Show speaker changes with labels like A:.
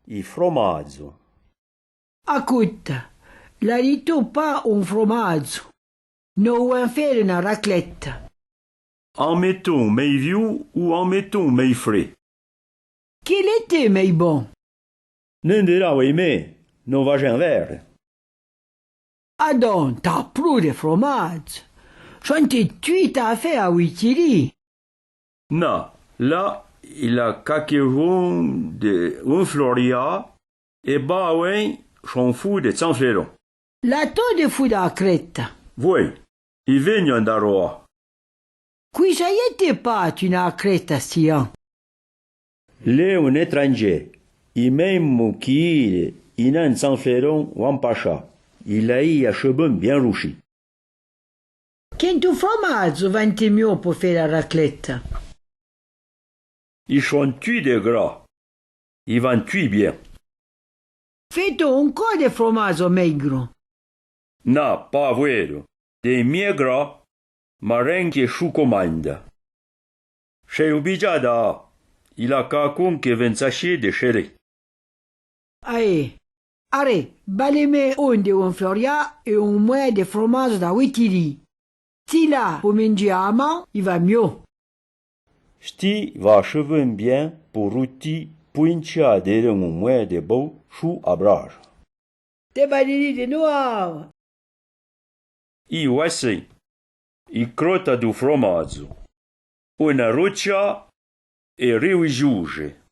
A: il formaggio.
B: Écoute, l'arrito pas un formaggio. Non vuoi fare una raclette.
A: En mettons mei vieux ou en mettons mei frais?
B: Quel était mais bon?
A: Non dirà me, non va en vert.
B: Ah donc, t'as plus de fromage. J'en t'ai tué à faire à Witiri.
A: Non, là, il a caqueron de un floria et baouen son fou de Sanfleron.
B: La to de fou da crête.
A: Voi, i vegnon da roa.
B: Qui j'y pas une crête sian.
A: Le un étranger, i même qui il a un Sanfleron ou un pacha. Il a eu à cheveux bien rouchis.
B: Quel tu fromage venti mieux pour faire la raclette?
A: Ils sont tués de gras. Ils vont tuer bien.
B: Fais-tu encore de fromage maigre?
A: Non, pas vero. Des mieux gras, ma renche chou comanda. Chez Ubijada, il a cacon che vient s'acheter de chéri.
B: Allez, allez, baleme un de un floria et un moins de fromage da Witiri. Si là, pour mangiamo, il va mieux.
A: Sti va cheveux bien pour routi puincia de un moins de beau chou à brage.
B: Te balini de nuovo.
A: I uessi, i crota du formaggio, una roccia e riugiuge.